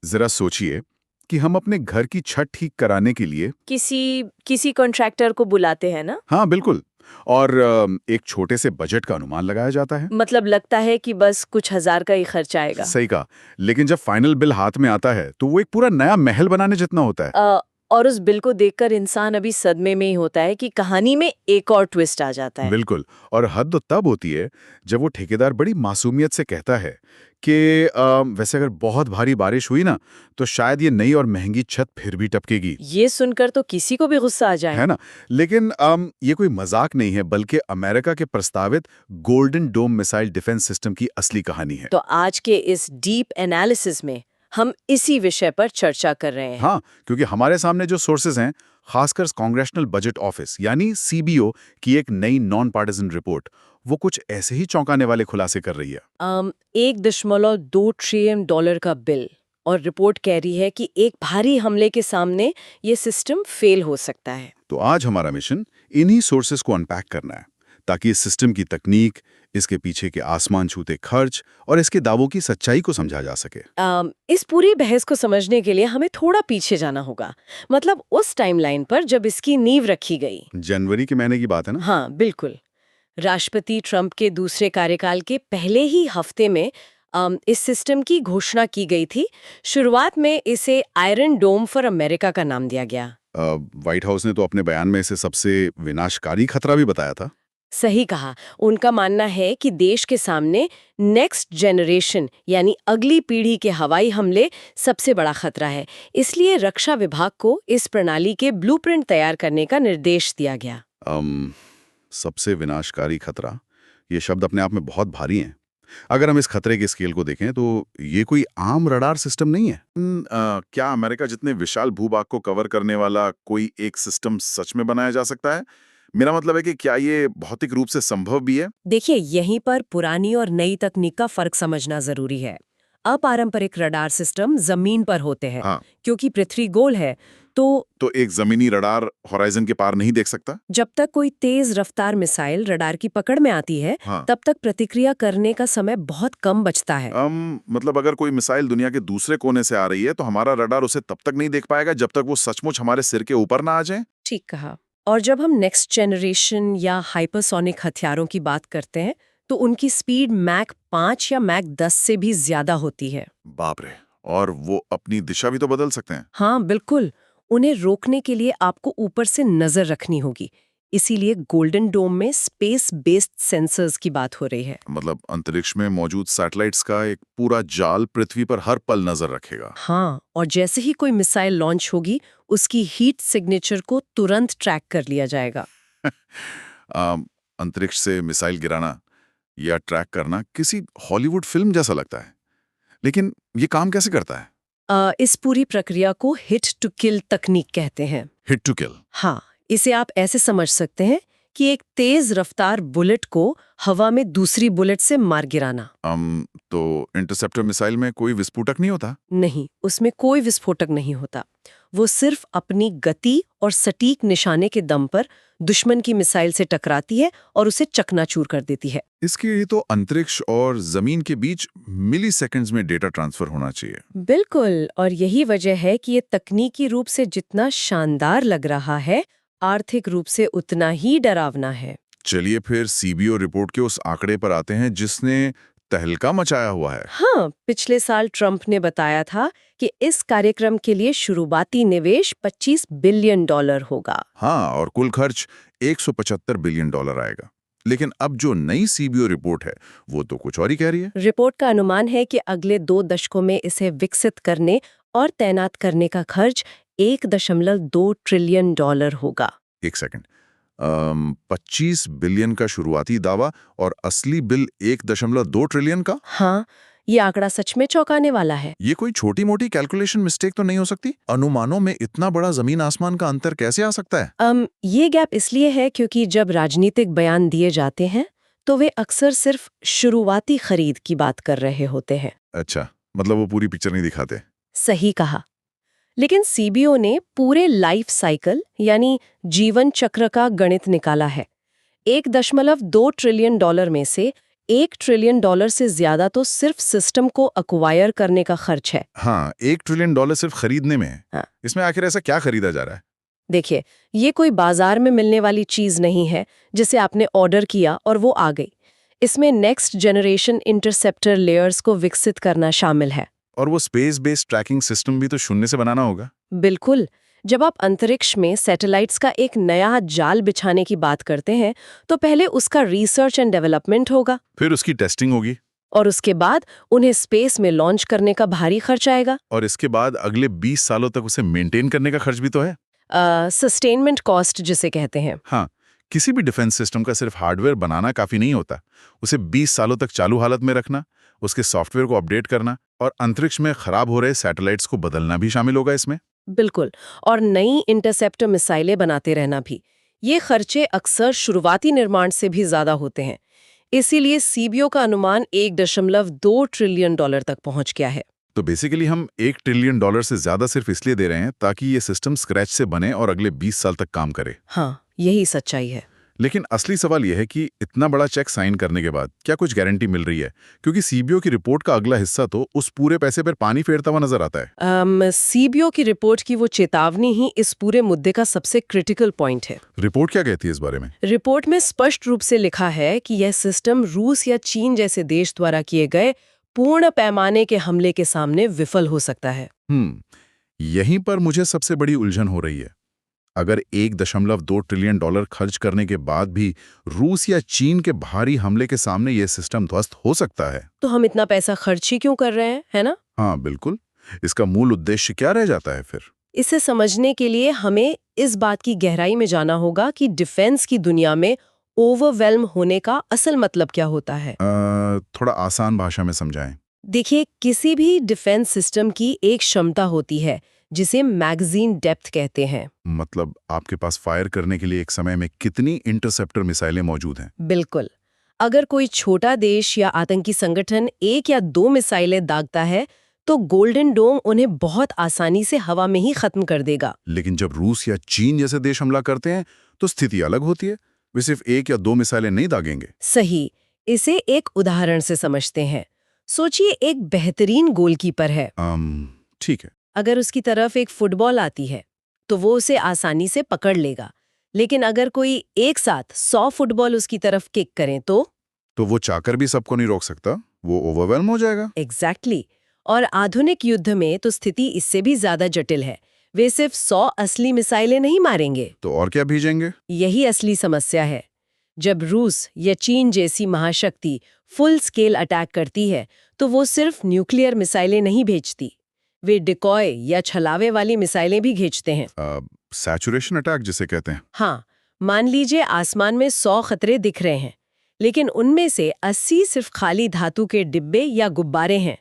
जरा सोचिए कि हम अपने घर की छत ठीक कराने के लिए किसी किसी कॉन्ट्रैक्टर को बुलाते हैं ना। हाँ बिल्कुल, और एक छोटे से बजट का अनुमान लगाया जाता है। मतलब लगता है कि बस कुछ हजार का ही खर्च आएगा। सही कहा, लेकिन जब फाइनल बिल हाथ में आता है तो वो एक पूरा नया महल बनाने जितना होता है। और उस बिल को देखकर इंसान अभी सदमे में ही होता है कि कहानी में एक और ट्विस्ट आ जाता है। बिल्कुल, और हद तो तब होती है जब वो ठेकेदार बड़ी मासूमियत से कहता है कि वैसे अगर बहुत भारी बारिश हुई ना तो शायद ये नई और महंगी छत फिर भी टपकेगी। ये सुनकर तो किसी को भी गुस्सा आ जाए। है ना? लेकिन ये कोई मजाक नहीं है, बल्कि अमेरिका के प्रस्तावित golden dome missile defence system की असली कहानी है। तो आज के इस डीप एनालिसिस में हम इसी विषय पर चर्चा कर रहे हैं। हाँ, क्योंकि हमारे सामने जो सोर्सेज हैं, खासकर कांग्रेशनल बजट ऑफिस यानी सीबीओ की एक नई नॉन पार्टिजन रिपोर्ट, वो कुछ ऐसे ही चौंकाने वाले खुलासे कर रही है। 1.2 ट्रिलियन डॉलर का बिल, और रिपोर्ट कह रही है कि एक भारी हमले के सामने ये सिस्टम फेल हो सकता है। तो आज हमारा मिशन इन्हीं सोर्सेज को अनपैक करना है, ताकि इस सिस्टम की तकनीक, इसके पीछे के आसमान छूते खर्च और इसके दावों की सच्चाई को समझा जा सके। इस पूरी बहस को समझने के लिए हमें थोड़ा पीछे जाना होगा। मतलब उस टाइमलाइन पर जब इसकी नींव रखी गई। जनवरी के महीने की बात है ना? हाँ बिल्कुल। राष्ट्रपति ट्रंप के दूसरे कार्यकाल के पहले ही हफ्ते में इस सिस्टम की घोषणा की गई थी। शुरुआत में इसे आयरन डोम फॉर अमेरिका का नाम दिया गया। व्हाइट हाउस ने तो अपने बयान में इसे सबसे विनाशकारी खतरा भी बताया था। सही कहा। उनका मानना है कि देश के सामने नेक्स्ट जनरेशन यानी अगली पीढ़ी के हवाई हमले सबसे बड़ा खतरा है। इसलिए रक्षा विभाग को इस प्रणाली के ब्लूप्रिंट तैयार करने का निर्देश दिया गया। सबसे विनाशकारी खतरा, ये शब्द अपने आप में बहुत भारी हैं। अगर हम इस खतरे के स्केल को देखें तो ये कोई आम रडार सिस्टम नहीं है। क्या अमेरिका जितने विशाल भूभाग को कवर करने वाला कोई एक सिस्टम सच में बनाया जा सकता है? मेरा मतलब है कि क्या ये भौतिक रूप से संभव भी है? देखिए, यहीं पर पुरानी और नई तकनीक का फर्क समझना जरूरी है। अपारंपरिक रडार सिस्टम जमीन पर होते हैं। हाँ, क्योंकि पृथ्वी गोल है तो एक जमीनी रडार होराइजन के पार नहीं देख सकता। जब तक कोई तेज रफ्तार मिसाइल रडार की पकड़ में आती है, हाँ, तब तक प्रतिक्रिया करने का समय बहुत कम बचता है। मतलब अगर कोई मिसाइल दुनिया के दूसरे कोने से आ रही है तो हमारा रडार उसे तब तक नहीं देख पाएगा जब तक वो सचमुच हमारे सिर के ऊपर ना आ जाए। ठीक कहा। और जब हम नेक्स्ट जनरेशन या हाइपरसोनिक हथियारों की बात करते हैं, तो उनकी स्पीड मैक 5 या मैक 10 से भी ज्यादा होती है। बाप रे! और वो अपनी दिशा भी तो बदल सकते हैं। हाँ बिल्कुल। उन्हें रोकने के लिए आपको ऊपर से नजर रखनी होगी। इसीलिए गोल्डन डोम में स्पेस बेस्ड सेंसर्स की बात हो रही है। मतलब अंतरिक्ष में मौजूद सैटेलाइट्स का एक पूरा जाल पृथ्वी पर हर पल नजर रखेगा। हाँ, और जैसे ही कोई मिसाइल लॉन्च होगी, उसकी हीट सिग्नेचर को तुरंत ट्रैक कर लिया जाएगा। अंतरिक्ष से मिसाइल गिराना या ट्रैक करना किसी हॉलीवुड फिल्म जैसा लगता है, लेकिन ये काम कैसे करता है? इस पूरी प्रक्रिया को हिट टू किल तकनीक कहते हैं। Hit to kill? हाँ, इसे आप ऐसे समझ सकते हैं कि एक तेज रफ्तार बुलेट को हवा में दूसरी बुलेट से मार गिराना। तो इंटरसेप्टर मिसाइल में कोई विस्फोटक नहीं होता? नहीं, उसमें कोई विस्फोटक नहीं होता। वो सिर्फ अपनी गति और सटीक निशाने के दम पर दुश्मन की मिसाइल से टकराती है और उसे चकनाचूर कर देती है। इसके लिए तो अंतरिक्ष और जमीन के बीच मिली सेकेंड्स में डेटा ट्रांसफर होना चाहिए। बिल्कुल, और यही वजह है कि ये तकनीकी रूप से जितना शानदार लग रहा है, आर्थिक रूप से उतना ही डरावना है। चलिए फिर सीबीओ रिपोर्ट के उस आंकड़े पर आते हैं जिसने तहलका मचाया हुआ है। हाँ, पिछले साल ट्रंप ने बताया था कि इस कार्यक्रम के लिए शुरुआती निवेश $25 बिलियन होगा। हाँ, और कुल खर्च $175 बिलियन आएगा। लेकिन अब जो नई सीबीओ रिपोर्ट है वो तो कुछ और ही कह रही है। रिपोर्ट का अनुमान है कि अगले 2 दशकों में इसे विकसित करने और तैनात करने का खर्च $1.2 ट्रिलियन होगा। एक सेकंड, 25 बिलियन का शुरुआती दावा और असली बिल 1.2 ट्रिलियन का? हाँ, ये आंकड़ा सच में चौंकाने वाला है। ये कोई छोटी मोटी कैलकुलेशन मिस्टेक तो नहीं हो सकती? अनुमानों में इतना बड़ा जमीन आसमान का अंतर कैसे आ सकता है? ये गैप इसलिए है क्योंकि जब राजनीतिक बयान दिए जाते हैं, तो वे अक्सर सिर्फ शुरुआती खरीद की बात कर रहे होते हैं। अच्छा, मतलब वो पूरी पिक्चर नहीं दिखाते। सही कहा। लेकिन सीबीओ ने पूरे लाइफ साइकिल यानी जीवन चक्र का गणित निकाला है। $1.2 ट्रिलियन में से $1 ट्रिलियन से ज्यादा तो सिर्फ सिस्टम को अक्वायर करने का खर्च है। हाँ, $1 ट्रिलियन सिर्फ खरीदने में है। हाँ। इसमें आखिर ऐसा क्या खरीदा जा रहा है? देखिए, ये कोई बाजार में मिलने वाली चीज नहीं है जिसे आपने ऑर्डर किया और वो आ गई। इसमें नेक्स्ट जनरेशन इंटरसेप्टर लेयर्स को विकसित करना शामिल है। और वो स्पेस बेस्ड ट्रैकिंग सिस्टम भी तो शून्य से बनाना होगा। बिल्कुल। जब आप अंतरिक्ष में सैटेलाइट्स का एक नया जाल बिछाने की बात करते हैं, तो पहले उसका रिसर्च एंड डेवलपमेंट होगा, फिर उसकी टेस्टिंग होगी, और उसके बाद उन्हें स्पेस में लॉन्च करने का भारी खर्च आएगा। और इसके बाद अगले 20 सालों तक उसे मेंटेन करने का खर्च भी तो है। सस्टेनमेंट कॉस्ट जिसे कहते हैं। हाँ, किसी भी डिफेंस सिस्टम का सिर्फ हार्डवेयर बनाना काफी नहीं होता। उसे 20 सालों तक चालू हालत में रखना, उसके सॉफ्टवेयर को अपडेट करना और अंतरिक्ष में खराब हो रहे सैटेलाइट्स को बदलना भी शामिल होगा इसमें। बिल्कुल। और नई इंटरसेप्टर मिसाइलें बनाते रहना भी। ये खर्चे अक्सर शुरुआती निर्माण से भी ज्यादा होते हैं। इसीलिए सीबीओ का अनुमान $1.2 ट्रिलियन तक पहुंच गया है। तो बेसिकली हम $1 ट्रिलियन से ज्यादा सिर्फ इसलिए दे रहे हैं ताकि ये सिस्टम स्क्रैच से बने और अगले 20 साल तक काम करे। हाँ, यही सच्चाई है। लेकिन असली सवाल यह है कि इतना बड़ा चेक साइन करने के बाद क्या कुछ गारंटी मिल रही है? क्योंकि सीबीओ की रिपोर्ट का अगला हिस्सा तो उस पूरे पैसे पर पानी फेरता हुआ नजर आता है। सीबीओ की रिपोर्ट की वो चेतावनी ही इस पूरे मुद्दे का सबसे क्रिटिकल पॉइंट है। रिपोर्ट क्या कहती है इस बारे में? रिपोर्ट में स्पष्ट रूप से लिखा है कि यह सिस्टम रूस या चीन जैसे देश द्वारा किए गए पूर्ण पैमाने के हमले के सामने विफल हो सकता है। यहीं पर मुझे सबसे बड़ी उलझन हो रही है। अगर $1.2 ट्रिलियन खर्च करने के बाद भी रूस या चीन के भारी हमले के सामने यह सिस्टम ध्वस्त हो सकता है, तो हम इतना पैसा खर्च ही क्यों कर रहे हैं, है ना? हाँ बिल्कुल। इसका मूल उद्देश्य क्या रह जाता है फिर? इसे समझने के लिए हमें इस बात की गहराई में जाना होगा कि डिफेंस की दुनिया में ओवरवेल्म होने का असल मतलब क्या होता है। थोड़ा आसान भाषा में समझाएं। देखिए, किसी भी डिफेंस सिस्टम की एक क्षमता होती है जिसे मैगजीन डेप्थ कहते हैं। मतलब आपके पास फायर करने के लिए एक समय में कितनी इंटरसेप्टर मिसाइलें मौजूद हैं? बिल्कुल। अगर कोई छोटा देश या आतंकी संगठन 1 या 2 मिसाइलें दागता है, तो गोल्डन डोम उन्हें बहुत आसानी से हवा में ही खत्म कर देगा। लेकिन जब रूस या चीन जैसे देश हमला करते हैं तो स्थिति अलग होती है। वे सिर्फ 1 या 2 मिसाइलें नहीं दागेंगे। सही। इसे एक उदाहरण से समझते हैं। सोचिए, एक बेहतरीन गोलकीपर है। ठीक है। अगर उसकी तरफ एक फुटबॉल आती है तो वो उसे आसानी से पकड़ लेगा। लेकिन अगर कोई एक साथ 100 फुटबॉल उसकी तरफ किक करें तो वो चाहकर भी सबको नहीं रोक सकता, वो ओवरवेल्म हो जाएगा। एग्जैक्टली। और आधुनिक युद्ध में तो स्थिति इससे भी ज्यादा जटिल है। वे सिर्फ 100 असली मिसाइलें नहीं मारेंगे। तो और क्या भेजेंगे? यही असली समस्या है। जब रूस या चीन जैसी महाशक्ति फुल स्केल अटैक करती है तो वो सिर्फ न्यूक्लियर मिसाइलें नहीं भेजती, वे डिकॉय या छलावे वाली मिसाइलें भी भेजते हैं। सैचुरेशन अटैक जिसे कहते हैं। हाँ, मान लीजिए आसमान में 100 खतरे दिख रहे हैं, लेकिन उनमें से 80 सिर्फ खाली धातु के डिब्बे या गुब्बारे हैं।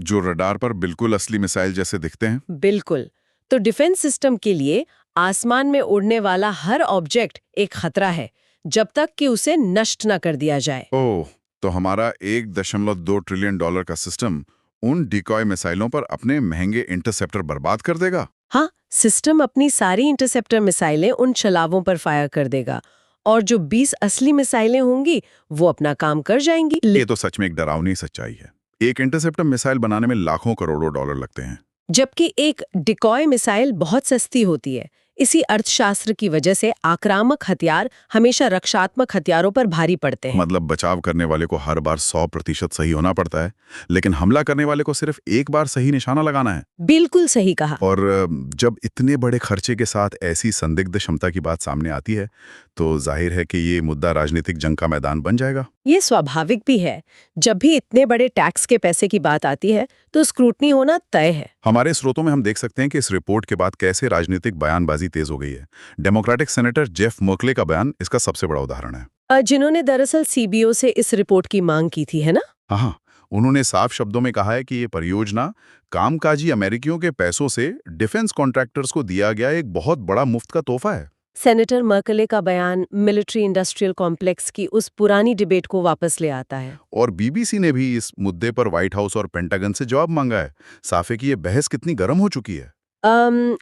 जो रडार पर बिल्कुल असली मिसाइल जैसे दिखते हैं। बिल्कुल। तो डिफेंस सिस्टम के लिए आसमान में उड़ने वाला हर ऑब्जेक्ट एक खतरा है, जब तक कि उसे नष्ट न कर दिया जाए। ओह, तो हमारा $1.2 ट्रिलियन का सिस्टम उन डिकॉय मिसाइलों पर अपने महंगे इंटरसेप्टर बर्बाद कर देगा। हाँ, सिस्टम अपनी सारी इंटरसेप्टर मिसाइलें उन छलावों पर फायर कर देगा, और जो 20 असली मिसाइलें होंगी वो अपना काम कर जाएंगी। ये तो सच में एक डरावनी सच्चाई है। एक इंटरसेप्टर मिसाइल बनाने में लाखों करोड़ों डॉलर लगते हैं, जबकि एक डिकॉय मिसाइल बहुत सस्ती होती है। इसी अर्थशास्त्र की वजह से आक्रामक हथियार हमेशा रक्षात्मक हथियारों पर भारी पड़ते हैं। मतलब बचाव करने वाले को हर बार 100% सही होना पड़ता है, लेकिन हमला करने वाले को सिर्फ एक बार सही निशाना लगाना है। बिल्कुल सही कहा। और जब इतने बड़े खर्चे के साथ ऐसी संदिग्ध क्षमता की बात सामने आती है तो जाहिर है कि ये मुद्दा राजनीतिक जंग का मैदान बन जाएगा। ये स्वाभाविक भी है। जब भी इतने बड़े टैक्स के पैसे की बात आती है तो स्क्रूटनी होना तय है। हमारे स्रोतों में हम देख सकते हैं कि इस रिपोर्ट के बाद कैसे राजनीतिक बयानबाजी तेज हो गई है। डेमोक्रेटिक सेनेटर जेफ मर्कले का बयान इसका सबसे बड़ा उदाहरण है, जिन्होंने दरअसल सीबीओ से इस रिपोर्ट की मांग की थी, है ना? हाँ, उन्होंने साफ शब्दों में कहा है कि ये परियोजना कामकाजी अमेरिकियों के पैसों से डिफेंस कॉन्ट्रैक्टर्स को दिया गया एक बहुत बड़ा मुफ्त का तोहफा है। सेनेटर मर्कले का बयान मिलिट्री इंडस्ट्रियल कॉम्प्लेक्स की उस पुरानी डिबेट को वापस ले आता है। और बीबीसी ने भी इस मुद्दे पर व्हाइट हाउस और पेंटागन से जवाब मांगा है। साफ है कि ये बहस कितनी गर्म हो चुकी है।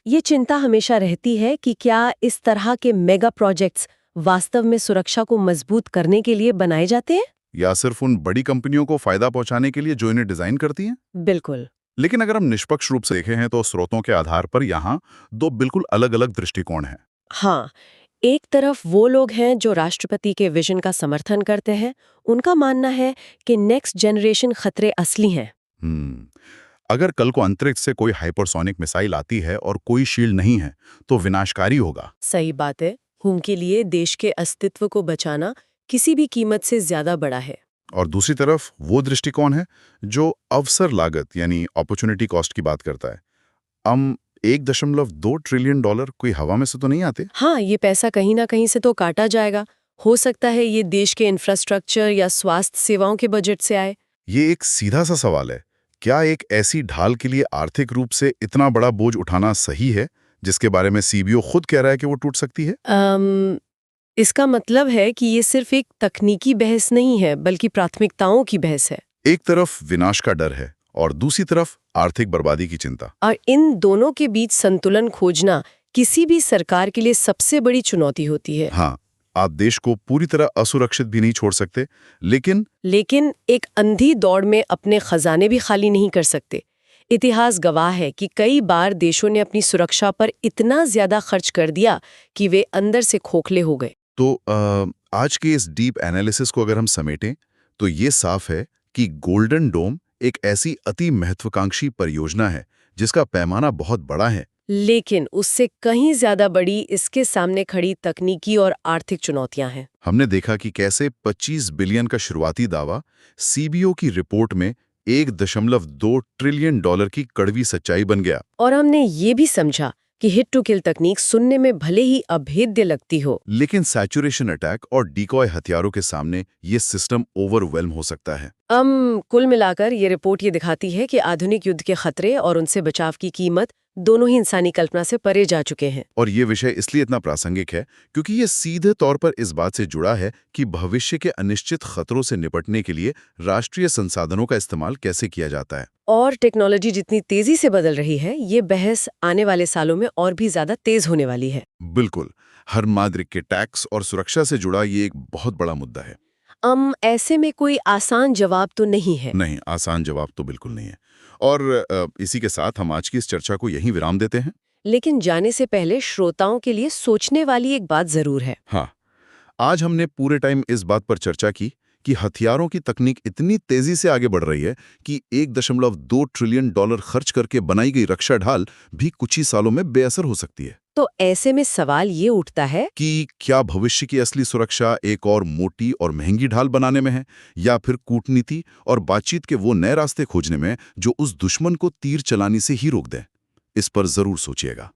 ये चिंता हमेशा रहती है कि क्या इस तरह के मेगा प्रोजेक्ट्स वास्तव में सुरक्षा को मजबूत करने के लिए बनाए जाते हैं? या सिर्फ उन बड़ी कंपनियों को फायदा पहुंचाने के लिए जो इन्हें डिजाइन करती हैं? बिल्कुल। लेकिन अगर हम निष्पक्ष रूप से देखें हैं तो स्रोतों के आधार पर यहाँ दो बिल्कुल अलग-अलग दृष्टिकोण हैं। हाँ, एक तरफ वो लोग हैं जो राष्ट्रपति के विजन का समर्थन करते हैं। उनका मानना है कि नेक्स्ट जनरेशन खतरे असली हैं। हम्म, अगर कल को अंतरिक्ष से कोई हाइपरसोनिक मिसाइल आती है और कोई शील्ड नहीं है, तो विनाशकारी होगा। सही बात है। उनके लिए देश के अस्तित्व को बचाना किसी भी कीमत से ज्यादा बड़ा है। और दूसरी तरफ वो दृष्टिकोण है जो अवसर लागत यानी अपॉर्चुनिटी कॉस्ट की बात करता है। हम 1.2 ट्रिलियन डॉलर कोई हवा में से तो नहीं आते। हाँ, ये पैसा कहीं ना कहीं से तो काटा जाएगा। हो सकता है ये देश के इंफ्रास्ट्रक्चर या स्वास्थ्य सेवाओं के बजट से आए। ये एक सीधा सा सवाल है, क्या एक ऐसी ढाल के लिए आर्थिक रूप से इतना बड़ा बोझ उठाना सही है, जिसके बारे में सीबीओ खुद कह रहा है कि वो टूट सकती है? इसका मतलब है कि ये सिर्फ एक तकनीकी बहस नहीं है, बल्कि प्राथमिकताओं की बहस है। एक तरफ विनाश का डर है और दूसरी तरफ आर्थिक बर्बादी की चिंता। और इन दोनों के बीच संतुलन खोजना किसी भी सरकार के लिए सबसे बड़ी चुनौती होती है। हाँ, आप देश को पूरी तरह असुरक्षित भी नहीं छोड़ सकते, लेकिन एक अंधी दौड़ में अपने खजाने भी खाली नहीं कर सकते। इतिहास गवाह है कि कई बार देशों ने अपनी सुरक्षा पर इतना ज्यादा खर्च कर दिया कि वे अंदर से खोखले हो गए। तो आज के इस डीप एनालिसिस को अगर हम समेटें, तो ये साफ है कि गोल्डन डोम एक ऐसी अति महत्वाकांक्षी परियोजना है जिसका पैमाना बहुत बड़ा है। लेकिन उससे कहीं ज्यादा बड़ी इसके सामने खड़ी तकनीकी और आर्थिक चुनौतियां हैं। हमने देखा कि कैसे 25 बिलियन का शुरुआती दावा सीबीओ की रिपोर्ट में 1.2 ट्रिलियन डॉलर की कड़वी सच्चाई बन गया। और हमने ये भी समझा कि हिट टू किल तकनीक सुनने में भले ही अभेद्य लगती हो, लेकिन सैचुरेशन अटैक और डिकॉय हथियारों के सामने ये सिस्टम ओवरवेल्म हो सकता है। कुल मिलाकर ये रिपोर्ट ये दिखाती है कि आधुनिक युद्ध के खतरे और उनसे बचाव की कीमत दोनों ही इंसानी कल्पना से परे जा चुके हैं। और ये विषय इसलिए इतना प्रासंगिक है क्योंकि ये सीधे तौर पर इस बात से जुड़ा है कि भविष्य के अनिश्चित खतरों से निपटने के लिए राष्ट्रीय संसाधनों का इस्तेमाल कैसे किया जाता है। और टेक्नोलॉजी जितनी तेजी से बदल रही है, ये बहस आने वाले सालों में और भी ज्यादा तेज होने वाली है। बिल्कुल, हर नागरिक के टैक्स और सुरक्षा से जुड़ा ये एक बहुत बड़ा मुद्दा है। ऐसे में कोई आसान जवाब तो नहीं है। नहीं, आसान जवाब तो बिल्कुल नहीं है। और इसी के साथ हम आज की इस चर्चा को यहीं विराम देते हैं। लेकिन जाने से पहले श्रोताओं के लिए सोचने वाली एक बात जरूर है। हाँ, आज हमने पूरे टाइम इस बात पर चर्चा की कि हथियारों की तकनीक इतनी तेजी से आगे बढ़ रही है कि 1.2 ट्रिलियन डॉलर खर्च करके बनाई गई रक्षा ढाल भी कुछ ही सालों में बेअसर हो सकती है। तो ऐसे में सवाल ये उठता है कि क्या भविष्य की असली सुरक्षा एक और मोटी और महंगी ढाल बनाने में है, या फिर कूटनीति और बातचीत के वो नए रास्ते खोजने में जो उस दुश्मन को तीर चलाने से ही रोक दें? इस पर जरूर सोचिएगा।